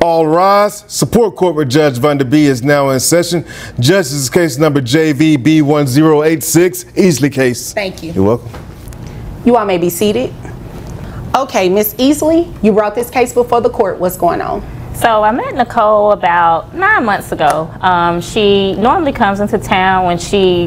All rise. Support Corporate Judge Van der Bee is now in session. Judge, this is case number JVB1086, Easley case. Thank you. You're welcome. You all may be seated. Okay, Miss Easley, you brought this case before the court. What's going on? So I met Nicole about 9 months ago. She normally comes into town when she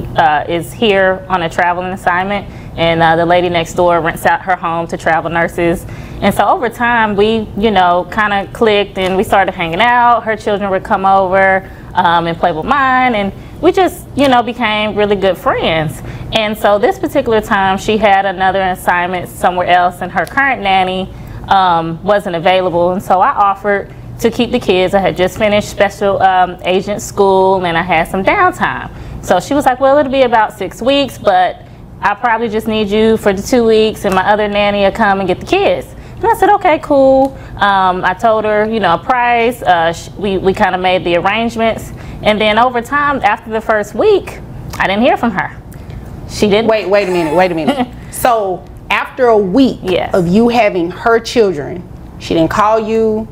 is here on a traveling assignment, and the lady next door rents out her home to travel nurses. And so over time, we, kind of clicked and we started hanging out. Her children would come over and play with mine, and we just, became really good friends. And so this particular time, she had another assignment somewhere else, and her current nanny wasn't available. And so I offered to keep the kids. I had just finished special agent school, and I had some downtime. So she was like, well, it'll be about 6 weeks, but I probably just need you for the 2 weeks, and my other nanny will come and get the kids. And I said, okay, cool. I told her, a price. We kind of made the arrangements. And then over time, after the first week, I didn't hear from her. She didn't. Wait a minute. So after a week of you having her children, she didn't call you,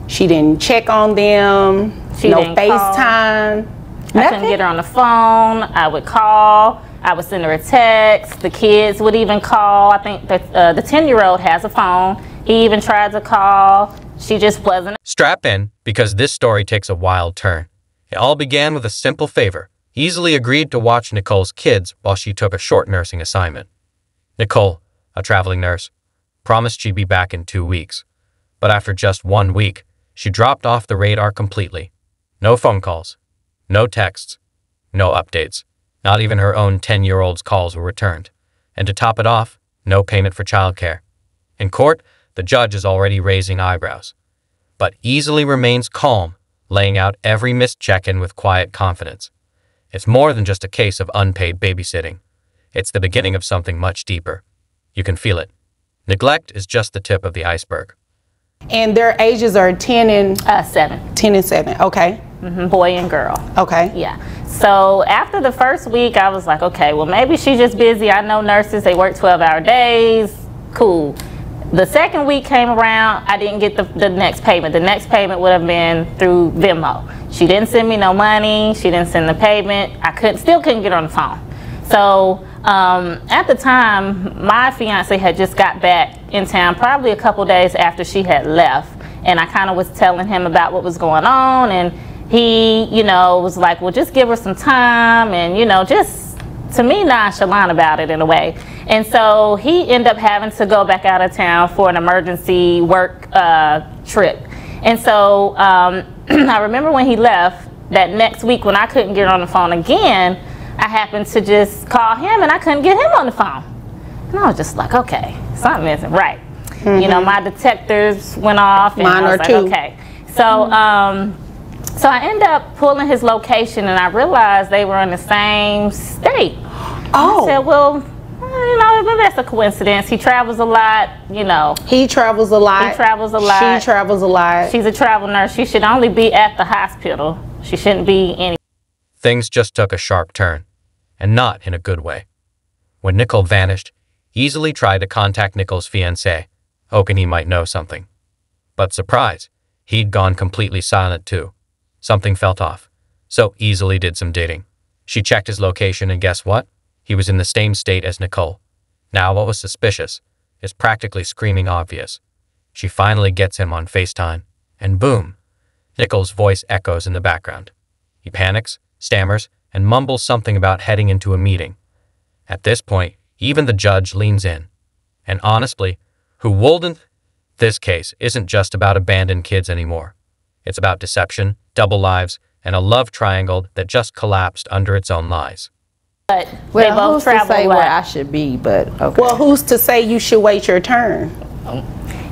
she didn't check on them, no FaceTime, nothing? I couldn't get her on the phone. I would call, I would send her a text, the kids would even call. I think that the 10-year-old has a phone. He even tried to call. She just wasn't. Strap in, because this story takes a wild turn. It all began with a simple favor. Easily agreed to watch Nicole's kids while she took a short nursing assignment. Nicole, a traveling nurse, promised she'd be back in 2 weeks. But after just 1 week, she dropped off the radar completely. No phone calls, no texts, no updates. Not even her own 10-year-old's calls were returned. And to top it off, no payment for childcare. In court, the judge is already raising eyebrows, but Easily remains calm, laying out every missed check-in with quiet confidence. It's more than just a case of unpaid babysitting. It's the beginning of something much deeper. You can feel it. Neglect is just the tip of the iceberg. And their ages are 10 and 7. 10 and 7, okay. Boy and girl. Okay. Yeah. So after the first week, I was like, okay, well, maybe she's just busy. I know nurses, they work 12-hour days. Cool. The second week came around, I didn't get the next payment. The next payment would have been through Venmo. She didn't send me no money. She didn't send the payment. I still couldn't get her on the phone. So at the time, my fiance had just got back in town, probably a couple days after she had left. And I kind of was telling him about what was going on, and he, was like, well, just give her some time, and, just, to me, nonchalant about it in a way. And so he ended up having to go back out of town for an emergency work trip. And so I remember when he left, that next week when I couldn't get on the phone again, I happened to just call him, and I couldn't get him on the phone. And I was just like, okay, something isn't right. My detectors went off, and mine I was are like, too. okay. So, so I ended up pulling his location, and I realized they were in the same state. Oh. I said, well, maybe that's a coincidence. He travels a lot, He travels a lot. He travels a lot. She travels a lot. She's a travel nurse. She should only be at the hospital. She shouldn't be any. Things just took a sharp turn, and not in a good way. When Nicole vanished, Easily tried to contact Nicole's fiancé, hoping he might know something. But surprise, he'd gone completely silent too. Something felt off, so Easily did some digging. She checked his location, and guess what? He was in the same state as Nicole. Now what was suspicious is practically screaming obvious. She finally gets him on FaceTime, and boom, Nicole's voice echoes in the background. He panics, stammers, and mumbles something about heading into a meeting. At this point, even the judge leans in. And honestly, who wouldn't? This case isn't just about abandoned kids anymore. It's about deception, double lives, and a love triangle that just collapsed under its own lies. But well, they both who's to travel say a where lot. I should be, but okay. Well, who's to say you should wait your turn?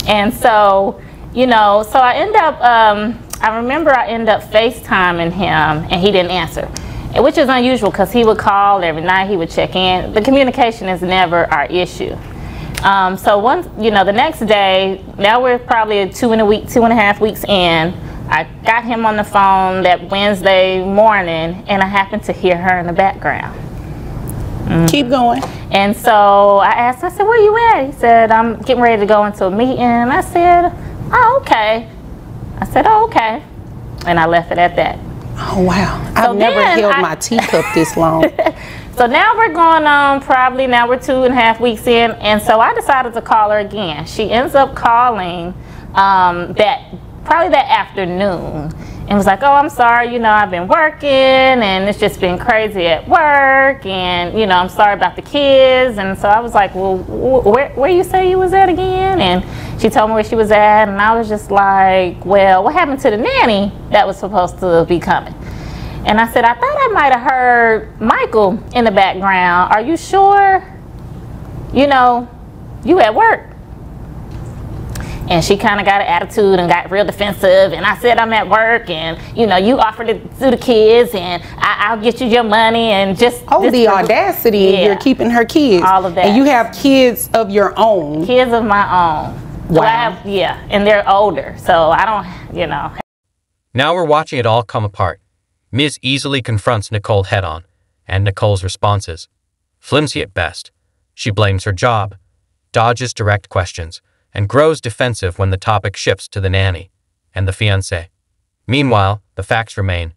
And so, so I end up, I remember I ended up FaceTiming him, and he didn't answer, which is unusual because he would call every night, he would check in. The communication is never our issue. So once, the next day, now we're probably 2.5 weeks in, I got him on the phone that Wednesday morning, and I happened to hear her in the background. Keep going. And so I asked, I said, where you at? He said, I'm getting ready to go into a meeting. And I said, oh, okay. I said, oh, okay. And I left it at that. Oh, wow. I've never held my teacup this long. So now we're going on probably, now we're 2.5 weeks in, and so I decided to call her again. She ends up calling probably that afternoon and was like, oh, I'm sorry, you know, I've been working and it's just been crazy at work, and you know, I'm sorry about the kids. And so I was like, well, where you say you was at again? And she told me where she was at, and I was just like, well, what happened to the nanny that was supposed to be coming? And I said, I thought I might have heard Michael in the background. Are you sure? You know, you at work? And she kind of got an attitude and got real defensive. And I said, I'm at work, and you know, you offered it to the kids, and I'll get you your money, and just the audacity. Yeah. You're keeping her kids. All of that. And you have kids of your own. Kids of my own. Wow. So I have, yeah, and they're older, so I don't, you know. Now we're watching it all come apart. Ms. easily confronts Nicole head-on, and Nicole's responses, flimsy at best. She blames her job, dodges direct questions, and grows defensive when the topic shifts to the nanny and the fiancé. Meanwhile, the facts remain.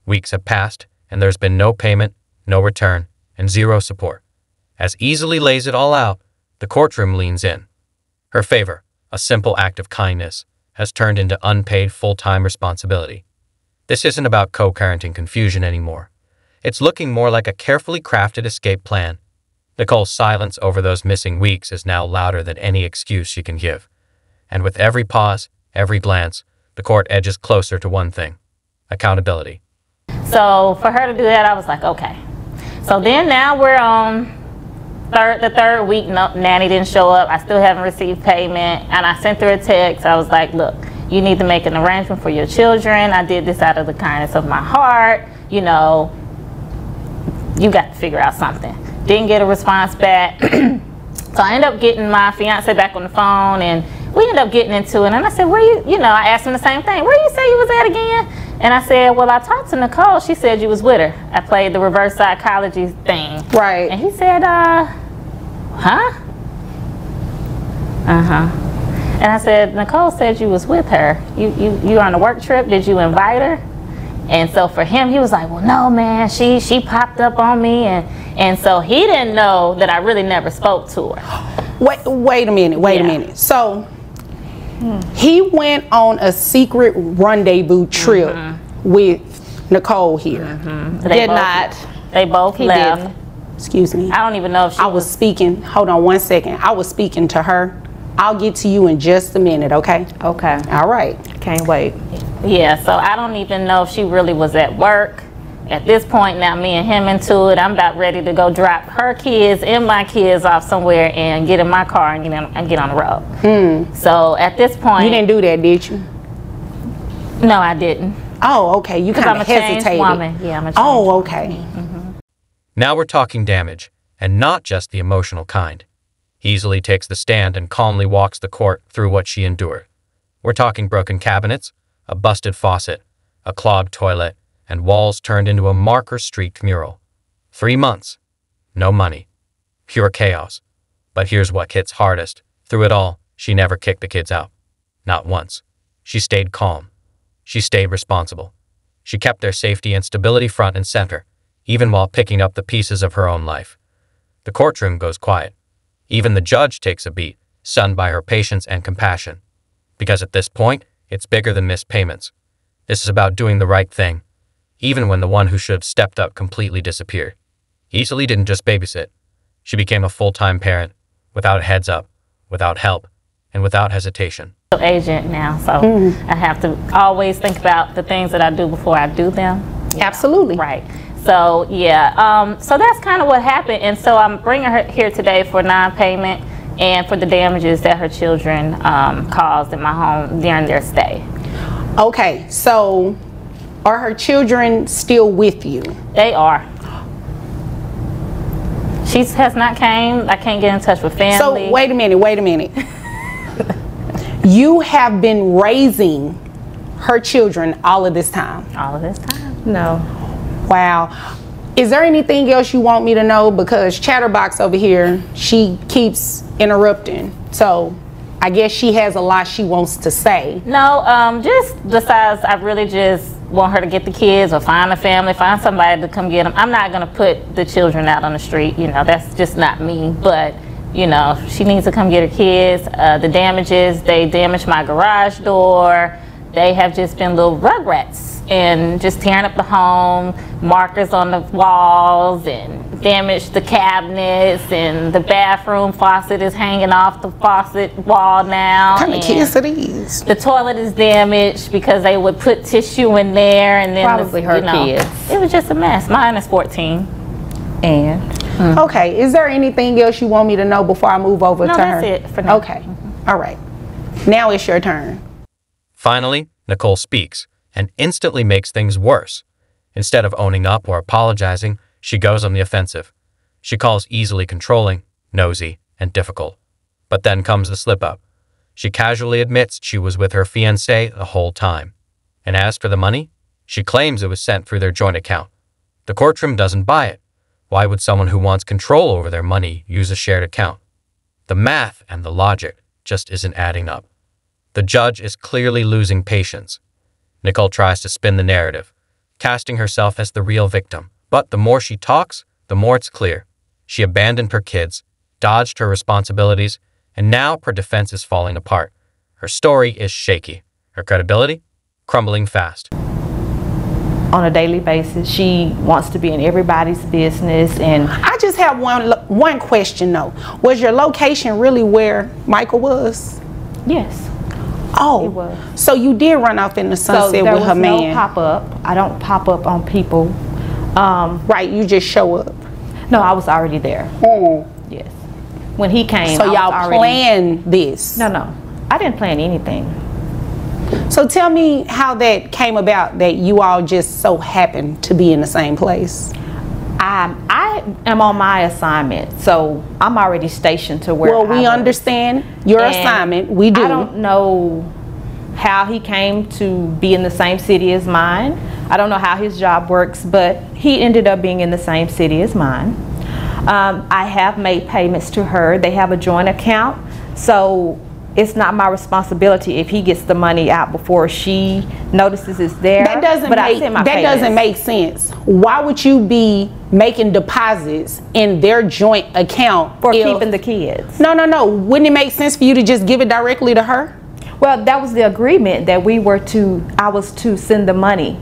Weeks have passed, and there's been no payment, no return, and zero support. As easily lays it all out, the courtroom leans in. Her favor, a simple act of kindness, has turned into unpaid full-time responsibility. This isn't about co-parenting confusion anymore. It's looking more like a carefully crafted escape plan. Nicole's silence over those missing weeks is now louder than any excuse she can give. And with every pause, every glance, the court edges closer to one thing: accountability. So for her to do that, I was like, okay. So then now we're on the third week. No, nanny didn't show up. I still haven't received payment. And I sent her a text. I was like, look, you need to make an arrangement for your children. I did this out of the kindness of my heart. You know, you got to figure out something. Didn't get a response back. So I ended up getting my fiance back on the phone, and we ended up getting into it. And I said, where you know, I asked him the same thing. Where you say you was at again? And I said, well, I talked to Nicole. She said you was with her. I played the reverse psychology thing. Right. And he said, huh? Uh-huh. And I said, Nicole said you was with her. You on a work trip? Did you invite her? And so for him, he was like, well, no, man, she popped up on me, and so he didn't know that I really never spoke to her. Wait a minute. So he went on a secret rendezvous trip with Nicole here. They both left. Didn't. Excuse me. I don't even know if she was speaking. Hold on one second. I was speaking to her. I'll get to you in just a minute, okay? Okay. All right. Can't wait. Yeah, so I don't even know if she really was at work. At this point now, me and him into it, I'm about ready to go drop her kids and my kids off somewhere and get in my car and get on the road. So at this point... You didn't do that, did you? No, I didn't. Oh, okay. You kind of hesitated. Changed woman. Yeah, I'm a changed Oh, okay. Now we're talking damage, and not just the emotional kind. He easily takes the stand and calmly walks the court through what she endured. We're talking broken cabinets, a busted faucet, a clogged toilet, and walls turned into a marker-streaked mural. 3 months. No money. Pure chaos. But here's what hits hardest. Through it all, she never kicked the kids out. Not once. She stayed calm. She stayed responsible. She kept their safety and stability front and center, even while picking up the pieces of her own life. The courtroom goes quiet. Even the judge takes a beat, stunned by her patience and compassion. Because at this point, it's bigger than missed payments. This is about doing the right thing, even when the one who should have stepped up completely disappeared. Easily didn't just babysit. She became a full-time parent, without a heads up, without help, and without hesitation. Agent now, so I have to always think about the things that I do before I do them. Absolutely. Right. So yeah, so that's kind of what happened, and so I'm bringing her here today for non-payment and for the damages that her children caused in my home during their stay. Okay, so are her children still with you? They are. She has not came. I can't get in touch with family. So wait a minute. You have been raising her children all of this time? All of this time? No. Wow. Is there anything else you want me to know? Because Chatterbox over here, she keeps interrupting. So I guess she has a lot she wants to say. No, just besides, I really just want her to get the kids or find a family, find somebody to come get them. I'm not going to put the children out on the street. You know, that's just not me. But, you know, she needs to come get her kids. The damages, they damaged my garage door. They have just been little rugrats and just tearing up the home, markers on the walls, and damaged the cabinets, and the bathroom faucet is hanging off the faucet wall now. What kind of kids are these? The toilet is damaged because they would put tissue in there, and then probably her kids. It was just a mess. Mine is 14. And okay, is there anything else you want me to know before I move over to her? No, that's it for now. Okay, all right. Now it's your turn. Finally, Nicole speaks and instantly makes things worse. Instead of owning up or apologizing, she goes on the offensive. She calls easily controlling, nosy, and difficult. But then comes the slip-up. She casually admits she was with her fiancé the whole time. And as for the money, she claims it was sent through their joint account. The courtroom doesn't buy it. Why would someone who wants control over their money use a shared account? The math and the logic just isn't adding up. The judge is clearly losing patience. Nicole tries to spin the narrative, casting herself as the real victim. But the more she talks, the more it's clear. She abandoned her kids, dodged her responsibilities, and now her defense is falling apart. Her story is shaky. Her credibility? Crumbling fast. on a daily basis. She wants to be in everybody's business. And I just have one question though. Was your location really where Michael was? yes. Oh, It was. so you did run off in the sunset there with her was no man. pop-up. I don't pop up on people. Right, you just show up. No, I was already there. Oh. Yes. When he came, So I was y'all already, planned this? No, I didn't plan anything. So tell me how that came about, that you all just so happened to be in the same place. I am on my assignment, so I'm already stationed to where Well, we I was. understand your And assignment. We do. I don't know how he came to be in the same city as mine. I don't know how his job works, but he ended up being in the same city as mine. I have made payments to her. They have a joint account, so it's not my responsibility if he gets the money out before she notices it's there. That doesn't but I make send my that doesn't make sense. Why would you be making deposits in their joint account for if- keeping the kids. No. Wouldn't it make sense for you to just give it directly to her? Well, that was the agreement, that I was to send the money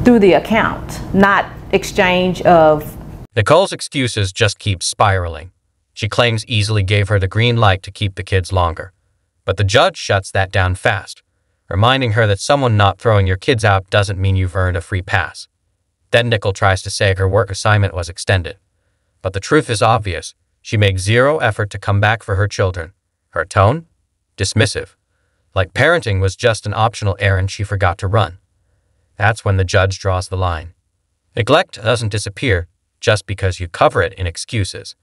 through the account, not exchange of. Nicole's excuses just keep spiraling. She claims Easily gave her the green light to keep the kids longer. But the judge shuts that down fast, reminding her that someone not throwing your kids out doesn't mean you've earned a free pass. Then Nicole tries to say her work assignment was extended. But the truth is obvious. She makes zero effort to come back for her children. Her tone? Dismissive. Like parenting was just an optional errand she forgot to run. That's when the judge draws the line. Neglect doesn't disappear just because you cover it in excuses.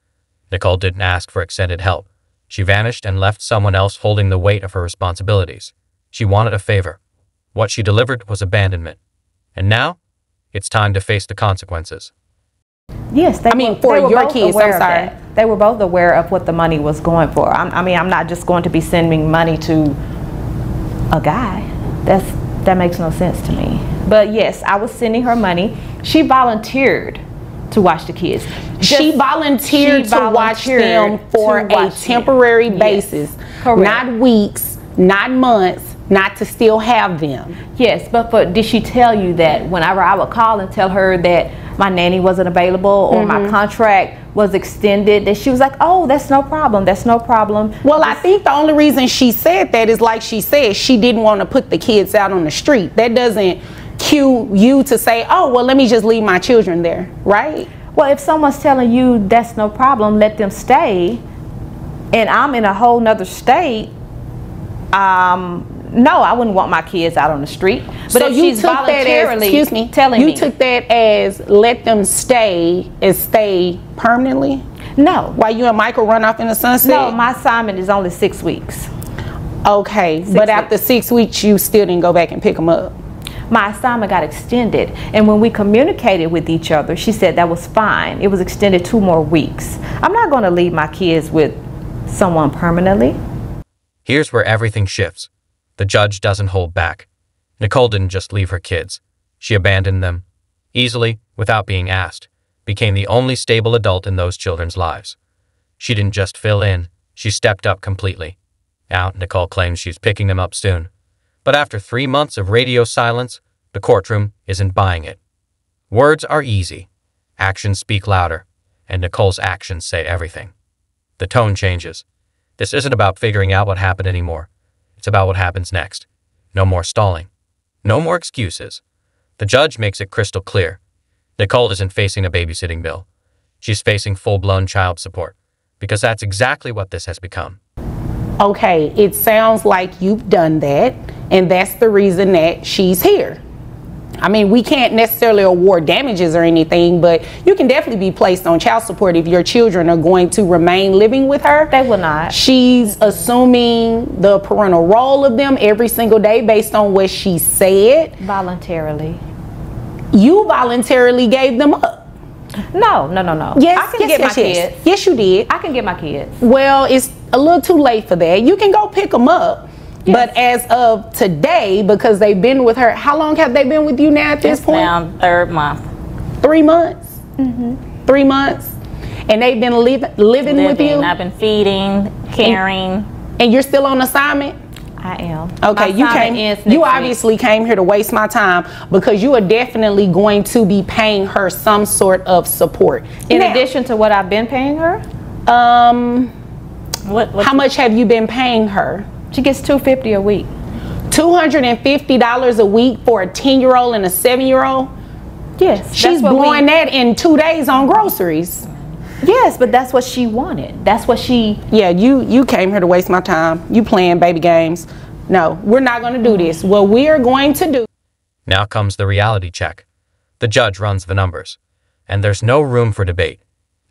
Nicole didn't ask for extended help. She vanished and left someone else holding the weight of her responsibilities. She wanted a favor. What she delivered was abandonment. And now, it's time to face the consequences. Yes, for your kids, I'm sorry. They were both aware of what the money was going for. I'm not just going to be sending money to a guy. That makes no sense to me. But yes, I was sending her money. She volunteered to watch the kids. She volunteered to watch them for a temporary basis. Correct. Not weeks, not months, not to still have them. Yes, but did she tell you that whenever I would call and tell her that my nanny wasn't available or my contract was extended, that she was like, oh, that's no problem, that's no problem. Well, I think the only reason she said that is, like she said, she didn't want to put the kids out on the street. That doesn't cue you to say, oh, well, let me just leave my children there, right? Well, if someone's telling you that's no problem, let them stay, and I'm in a whole nother state, no, I wouldn't want my kids out on the street. But so if you she's took that voluntarily as, you took that as let them stay and stay permanently? No. While you and Michael run off in the sunset? No, my assignment is only 6 weeks. Okay, but after 6 weeks, you still didn't go back and pick them up? My assignment got extended, and when we communicated with each other, she said that was fine. It was extended 2 more weeks. I'm not going to leave my kids with someone permanently. Here's where everything shifts. The judge doesn't hold back. Nicole didn't just leave her kids. She abandoned them, easily, without being asked, became the only stable adult in those children's lives. She didn't just fill in, she stepped up completely. Now, Nicole claims she's picking them up soon. But after 3 months of radio silence, the courtroom isn't buying it. Words are easy. Actions speak louder, and Nicole's actions say everything. The tone changes. This isn't about figuring out what happened anymore. It's about what happens next. No more stalling. No more excuses. The judge makes it crystal clear. Nicole isn't facing a babysitting bill. She's facing full-blown child support, because that's exactly what this has become. Okay, it sounds like you've done that, and that's the reason that she's here. I mean, we can't necessarily award damages or anything, but you can definitely be placed on child support if your children are going to remain living with her. They will not. She's assuming the parental role of them every single day based on what she said. Voluntarily. You voluntarily gave them up. No. Yes, I can get my kids. Yes, you did. I can get my kids. Well, it's a little too late for that. You can go pick them up. Yes. But as of today, because they've been with her, how long have they been with you now at this point? Now, 3rd month. 3 months? Mm-hmm. 3 months? And they've been living with you? I've been feeding, caring. And you're still on assignment? I am. Okay, you obviously came here to waste my time because you are definitely going to be paying her some sort of support. In addition to what I've been paying her? How much have you been paying her? She gets $250 a week. $250 a week for a 10-year-old and a 7-year-old? Yes. She's blowing that in 2 days on groceries. Yes, but that's what she wanted. That's what she... Yeah, you came here to waste my time. You playing baby games. No, we're not going to do this. What we are going to do... Now comes the reality check. The judge runs the numbers, and there's no room for debate.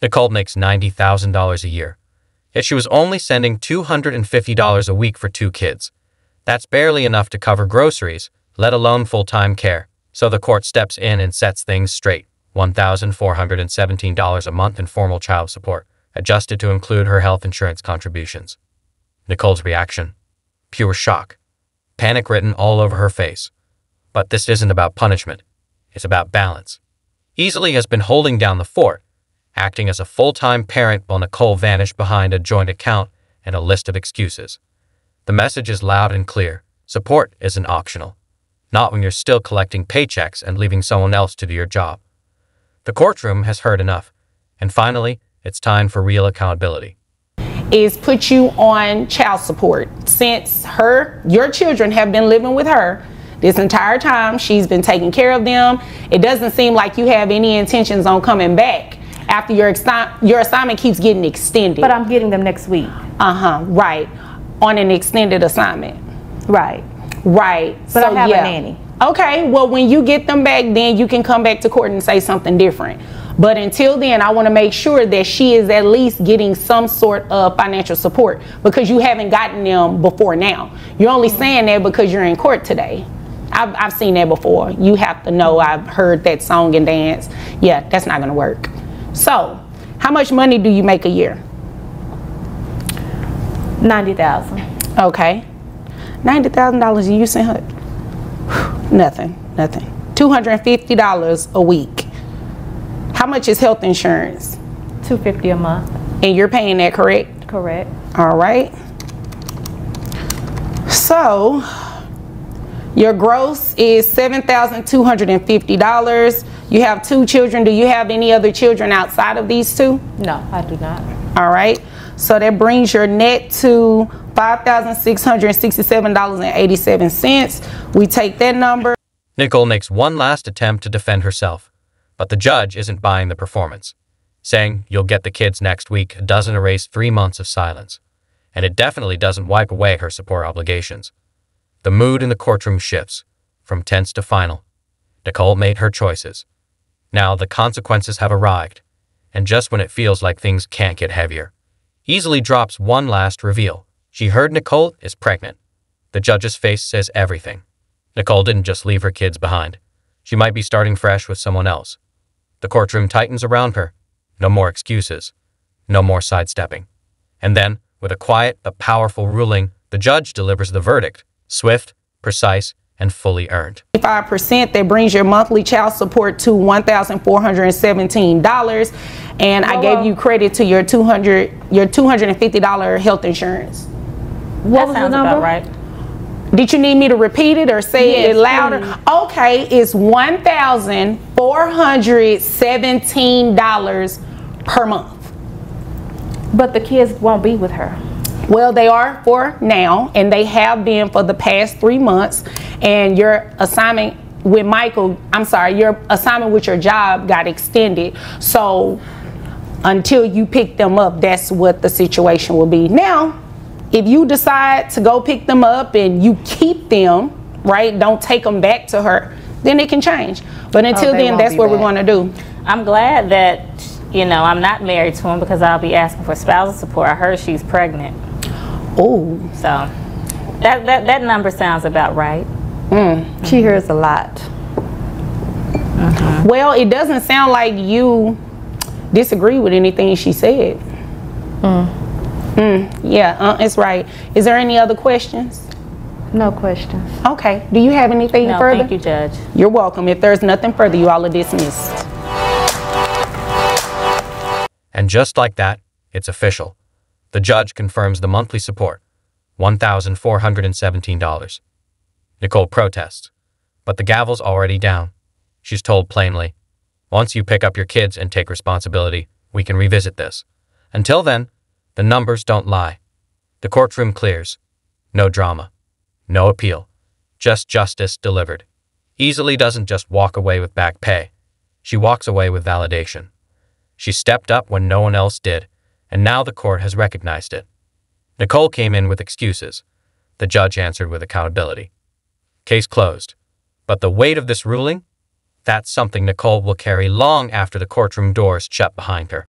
Nicole makes $90,000 a year. Yet she was only sending $250 a week for 2 kids. That's barely enough to cover groceries, let alone full-time care. So the court steps in and sets things straight. $1,417 a month in formal child support, adjusted to include her health insurance contributions. Nicole's reaction: pure shock. Panic written all over her face. But this isn't about punishment. It's about balance. Easily has been holding down the fort, acting as a full-time parent while Nicole vanished behind a joint account and a list of excuses. The message is loud and clear. Support isn't optional. Not when you're still collecting paychecks and leaving someone else to do your job. The courtroom has heard enough. And finally, it's time for real accountability. Is put you on child support. Since your children have been living with her this entire time, she's been taking care of them. It doesn't seem like you have any intentions on coming back after your assignment keeps getting extended. But I'm getting them next week. Right. On an extended assignment. Right. Right. But I have a nanny. Okay, well, when you get them back, then you can come back to court and say something different. But until then, I want to make sure that she is at least getting some sort of financial support, because you haven't gotten them before now. You're only saying that because you're in court today. I've seen that before. You have to know, I've heard that song and dance. Yeah, that's not going to work. So, how much money do you make a year? $90,000. Okay. $90,000 and you sent her? Nothing. $250 a week. How much is health insurance? $250 a month. And you're paying that, correct? Correct. All right. So, your gross is $7,250. You have 2 children. Do you have any other children outside of these 2? No, I do not. All right. So that brings your net to $5,667.87. We take that number. Nicole makes one last attempt to defend herself, but the judge isn't buying the performance. Saying you'll get the kids next week doesn't erase 3 months of silence, and it definitely doesn't wipe away her support obligations. The mood in the courtroom shifts, from tense to final. Nicole made her choices. Now the consequences have arrived, and just when it feels like things can't get heavier, easily drops one last reveal. She heard Nicole is pregnant. The judge's face says everything. Nicole didn't just leave her kids behind. She might be starting fresh with someone else. The courtroom tightens around her. No more excuses. No more sidestepping. And then, with a quiet but powerful ruling, The judge delivers the verdict, swift, precise, and fully earned. 5%, that brings your monthly child support to $1,417, and I gave you credit to your $250 health insurance. What was the number? About right. Did you need me to repeat it or say it louder? Please. Okay, it's $1,417 per month. But the kids won't be with her. Well, they are for now, and they have been for the past 3 months. And your assignment with your assignment with your job got extended. So until you pick them up, that's what the situation will be. Now, if you decide to go pick them up and you keep them, right, don't take them back to her, then it can change. But until then, that's what we're going to do. I'm glad that, you know, I'm not married to him, because I'll be asking for spousal support. I heard she's pregnant. Oh. So that number sounds about right. She hears a lot. Well, it doesn't sound like you disagree with anything she said. Yeah, it's right. Is there any other questions? No questions. Okay. Do you have anything further? Thank you, Judge. You're welcome. If there's nothing further, you all are dismissed. And just like that, it's official. The judge confirms the monthly support, $1,417. Nicole protests, but the gavel's already down. She's told plainly, once you pick up your kids and take responsibility, we can revisit this. Until then, the numbers don't lie. The courtroom clears. No drama. No appeal. Just justice delivered. Easily doesn't just walk away with back pay. She walks away with validation. She stepped up when no one else did, and now the court has recognized it. Nicole came in with excuses. The judge answered with accountability. Case closed. But the weight of this ruling? That's something Nicole will carry long after the courtroom doors shut behind her.